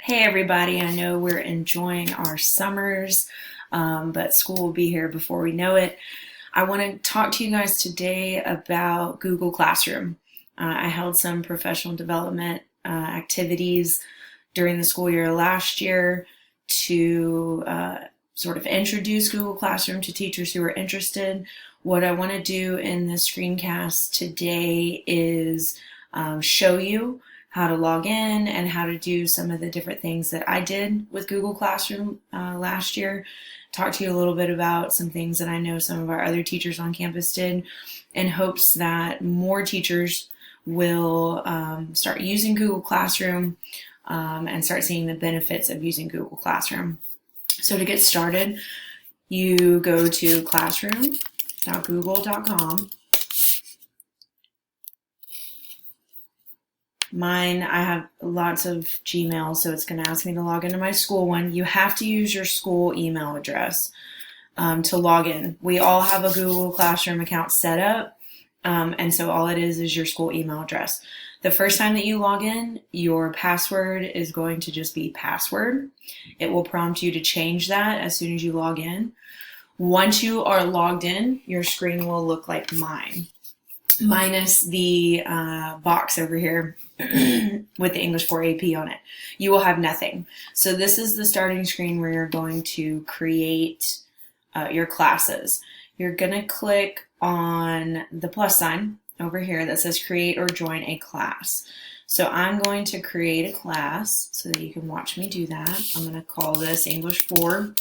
Hey everybody, I know we're enjoying our summers, but school will be here before we know it. I want to talk to you guys today about Google Classroom. I held some professional development activities during the school year last year to sort of introduce Google Classroom to teachers who are interested. What I want to do in this screencast today is show you how to log in and how to do some of the different things that I did with Google Classroom last year. Talk to you a little bit about some things that I know some of our other teachers on campus did in hopes that more teachers will start using Google Classroom and start seeing the benefits of using Google Classroom. So to get started, you go to classroom.google.com. Mine, I have lots of Gmail, so it's going to ask me to log into my school one. You have to use your school email address to log in. We all have a Google Classroom account set up, and so all it is your school email address. The first time that you log in, your password is going to just be password. It will prompt you to change that as soon as you log in. Once you are logged in, your screen will look like mine, minus the box over here with the English 4 AP on it. You will have nothing. So this is the starting screen where you're going to create your classes. You're going to click on the plus sign over here that says create or join a class. So I'm going to create a class so that you can watch me do that. I'm going to call this English 4.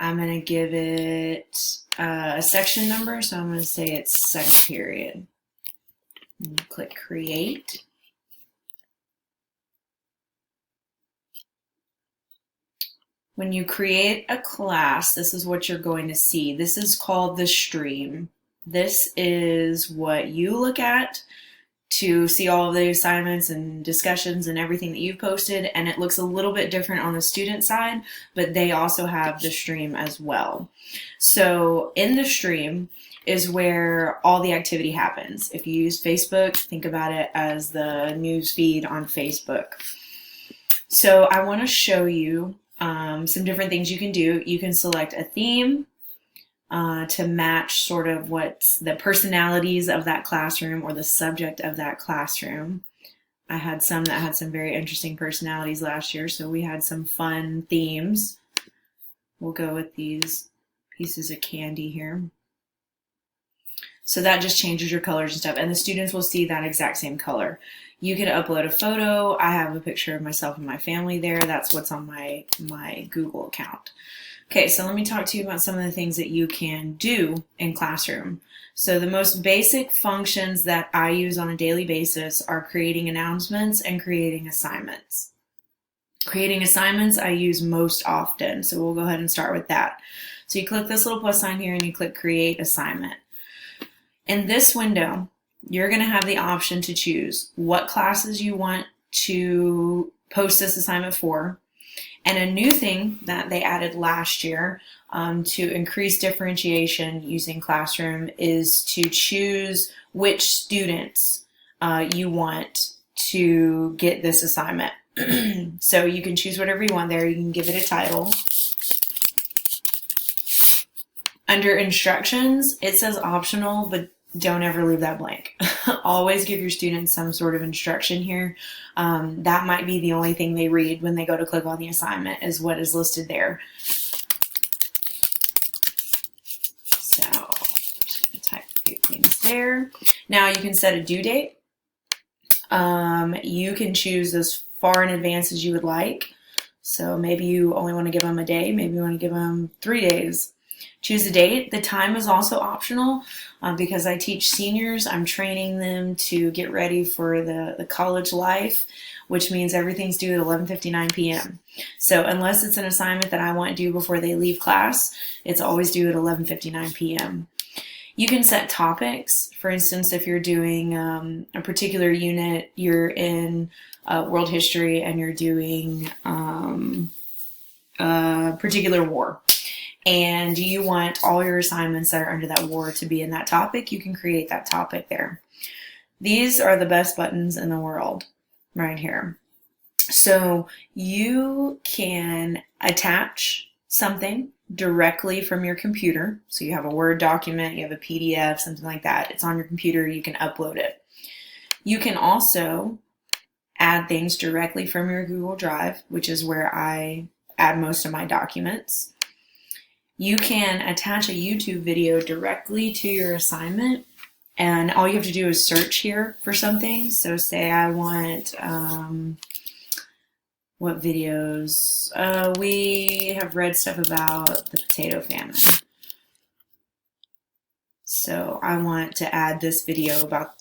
I'm going to give it a section number, so I'm going to say it's second period. And click create. When you create a class, this is what you're going to see. This is called the stream. This is what you look at to see all of the assignments and discussions and everything that you've posted, and it looks a little bit different on the student side, but they also have the stream as well. So in the stream is where all the activity happens. If you use Facebook, think about it as the news feed on Facebook. So I want to show you some different things you can do. You can select a theme to match sort of what's the personalities of that classroom or the subject of that classroom. I had some that had some very interesting personalities last year, so we had some fun themes. We'll go with these pieces of candy here. So that just changes your colors and stuff, and the students will see that exact same color. You can upload a photo. I have a picture of myself and my family there. That's what's on my Google account. Okay, so let me talk to you about some of the things that you can do in Classroom. So the most basic functions that I use on a daily basis are creating announcements and creating assignments. Creating assignments I use most often, so we'll go ahead and start with that. So you click this little plus sign here and you click create assignment. In this window, you're going to have the option to choose what classes you want to post this assignment for. And a new thing that they added last year to increase differentiation using Classroom is to choose which students you want to get this assignment. So you can choose whatever you want there. You can give it a title. Under instructions, it says optional, but don't ever leave that blank. Always give your students some sort of instruction here. That might be the only thing they read when they go to click on the assignment is what is listed there. So I'm just going to type a few things there. Now you can set a due date. You can choose as far in advance as you would like. So maybe you only want to give them a day. Maybe you want to give them 3 days. Choose a date. The time is also optional because I teach seniors. I'm training them to get ready for the college life, which means everything's due at 11:59 p.m. So unless it's an assignment that I want due before they leave class, it's always due at 11:59 p.m. You can set topics. For instance, if you're doing a particular unit, you're in world history and you're doing a particular war, and you want all your assignments that are under that war to be in that topic, you can create that topic there. These are the best buttons in the world right here. So you can attach something directly from your computer. So you have a Word document, you have a PDF, something like that. It's on your computer, you can upload it. You can also add things directly from your Google Drive, which is where I add most of my documents. You can attach a YouTube video directly to your assignment, and all you have to do is search here for something. So say I want, what videos? We have read stuff about the potato famine. So I want to add this video about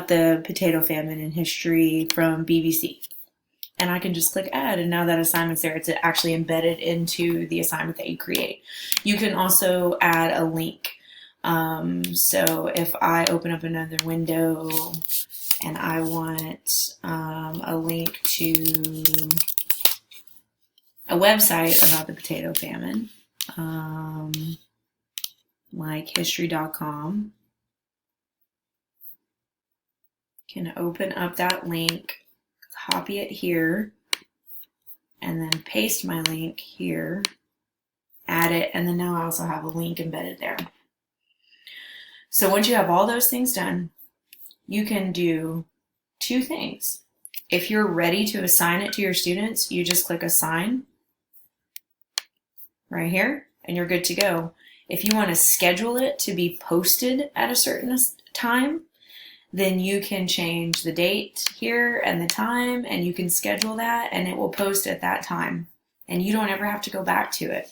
the potato famine in history from BBC. And I can just click add, and now that assignment's there. It's actually embedded into the assignment that you create. You can also add a link. So if I open up another window and I want a link to a website about the potato famine, like history.com, can open up that link, copy it here, and then paste my link here, add it, and then now I also have a link embedded there. So once you have all those things done, you can do two things. If you're ready to assign it to your students, you just click assign right here, and you're good to go. If you want to schedule it to be posted at a certain time, then you can change the date here and the time, and you can schedule that, and it will post at that time. And you don't ever have to go back to it.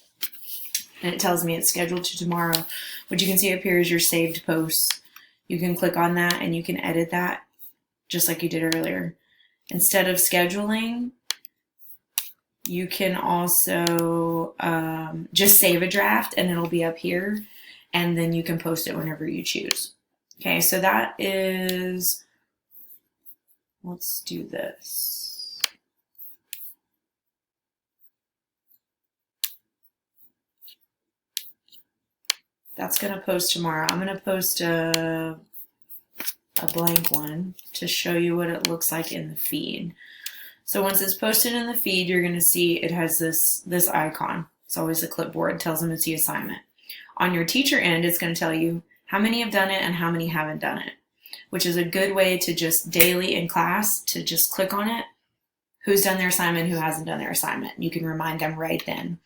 And it tells me it's scheduled to tomorrow. What you can see up here is your saved posts. You can click on that and you can edit that just like you did earlier. Instead of scheduling, you can also just save a draft, and it'll be up here, and then you can post it whenever you choose. Okay, so that is, let's do this. That's going to post tomorrow. I'm going to post a blank one to show you what it looks like in the feed. So once it's posted in the feed, you're going to see it has this icon. It's always a clipboard. It tells them it's the assignment. On your teacher end, it's going to tell you how many have done it and how many haven't done it, which is a good way to just daily in class to just click on it. Who's done their assignment, who hasn't done their assignment. You can remind them right then.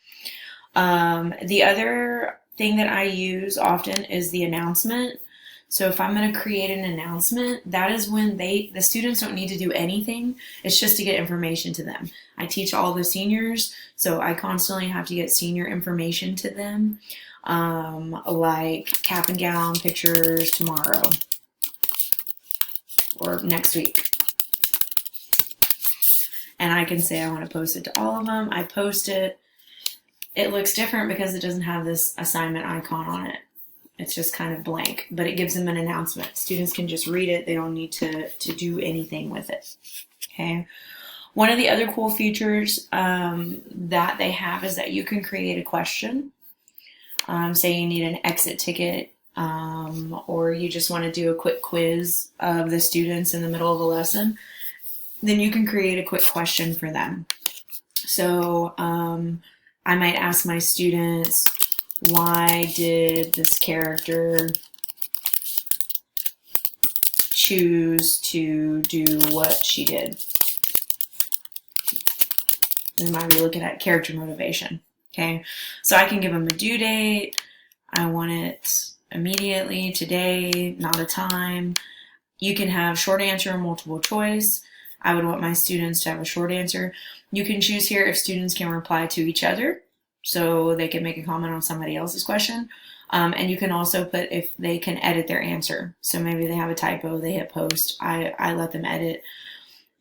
The other thing that I use often is the announcement. So if I'm going to create an announcement, that is when the students don't need to do anything. It's just to get information to them. I teach all the seniors, so I constantly have to get senior information to them, like cap and gown pictures tomorrow or next week. And I can say I want to post it to all of them. I post it. It looks different because it doesn't have this assignment icon on it. It's just kind of blank, but it gives them an announcement. Students can just read it. They don't need to do anything with it. Okay. One of the other cool features that they have is that you can create a question. Say you need an exit ticket, or you just want to do a quick quiz of the students in the middle of a lesson. Then you can create a quick question for them. So I might ask my students, why did this character choose to do what she did? We might be looking at character motivation. Okay, so I can give them a due date. I want it immediately, today, not a time. You can have short answer or multiple choice. I would want my students to have a short answer. You can choose here if students can reply to each other, so they can make a comment on somebody else's question. And you can also put if they can edit their answer. So maybe they have a typo, they hit post, I let them edit.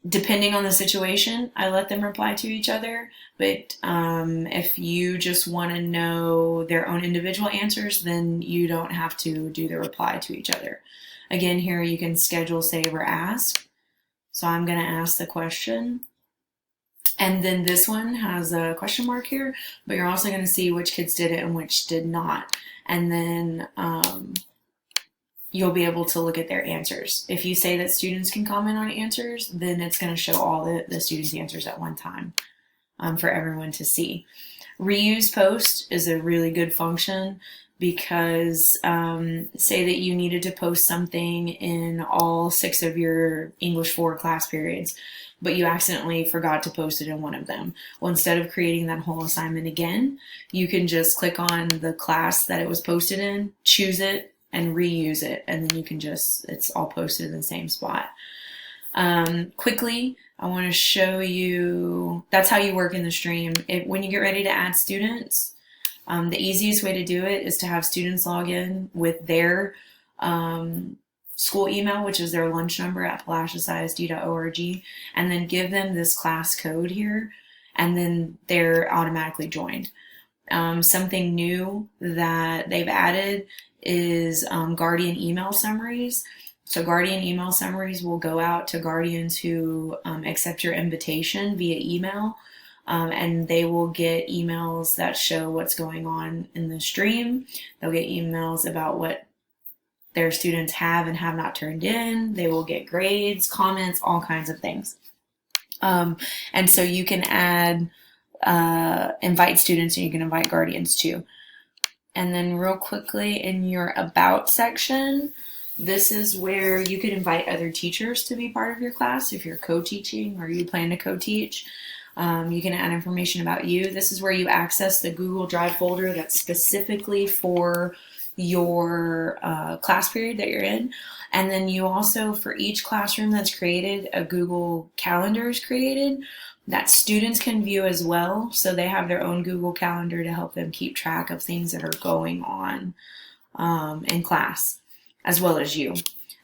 Depending on the situation, I let them reply to each other. But if you just want to know their own individual answers, then you don't have to do the reply to each other. Again, here you can schedule, save, or ask. So I'm going to ask the question. And then this one has a question mark here, but you're also going to see which kids did it and which did not. And then you'll be able to look at their answers. If you say that students can comment on answers, then it's going to show all the students' answers at one time for everyone to see. Reuse post is a really good function because say that you needed to post something in all 6 of your English 4 class periods, but you accidentally forgot to post it in one of them. Well, instead of creating that whole assignment again, you can just click on the class that it was posted in, choose it, and reuse it, and then you can just, it's all posted in the same spot. Quickly, I want to show you, that's how you work in the stream. When you get ready to add students, the easiest way to do it is to have students log in with their school email, which is their lunch number at palaciosisd.org, and then give them this class code here, and then they're automatically joined. Something new that they've added is Guardian email summaries. So Guardian email summaries will go out to guardians who accept your invitation via email, and they will get emails that show what's going on in the stream. They'll get emails about what their students have and have not turned in. They will get grades, comments, all kinds of things. And so you can add, invite students, and you can invite guardians too. And then real quickly, in your About section, this is where you could invite other teachers to be part of your class if you're co-teaching or you plan to co-teach. You can add information about you. This is where you access the Google Drive folder that's specifically for your class period that you're in. And then you also, for each classroom that's created, a Google Calendar is created that students can view as well. So they have their own Google Calendar to help them keep track of things that are going on in class, as well as you.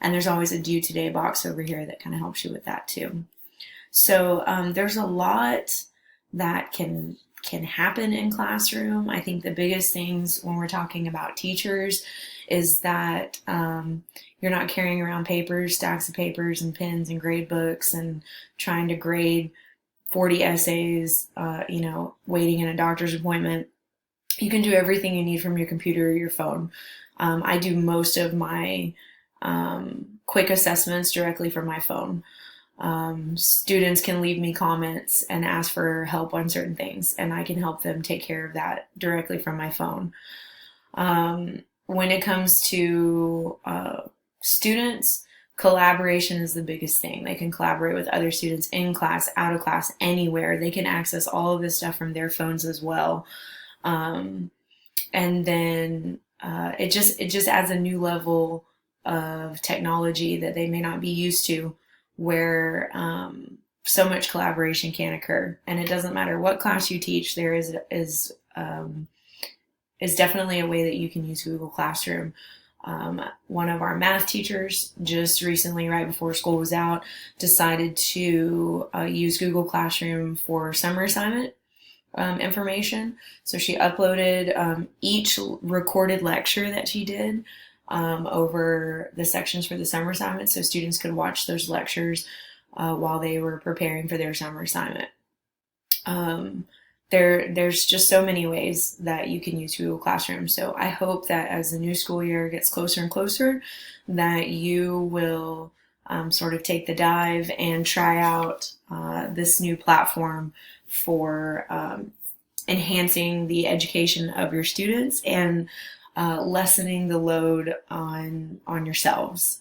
And there's always a due today box over here that kind of helps you with that too. So there's a lot that can happen in classroom. I think the biggest things when we're talking about teachers is that you're not carrying around papers, stacks of papers and pens and grade books and trying to grade 40 essays, waiting in a doctor's appointment. You can do everything you need from your computer or your phone. I do most of my quick assessments directly from my phone. Students can leave me comments and ask for help on certain things, and I can help them take care of that directly from my phone. When it comes to students, collaboration is the biggest thing. They can collaborate with other students in class, out of class, anywhere. They can access all of this stuff from their phones as well. And then it just adds a new level of technology that they may not be used to, where so much collaboration can occur. And it doesn't matter what class you teach, there is definitely a way that you can use Google Classroom. One of our math teachers just recently, right before school was out, decided to use Google Classroom for summer assignment information. So she uploaded each recorded lecture that she did over the sections for the summer assignment, so students could watch those lectures while they were preparing for their summer assignment. There's just so many ways that you can use Google Classroom. So I hope that as the new school year gets closer and closer, that you will sort of take the dive and try out this new platform for enhancing the education of your students and lessening the load on yourselves.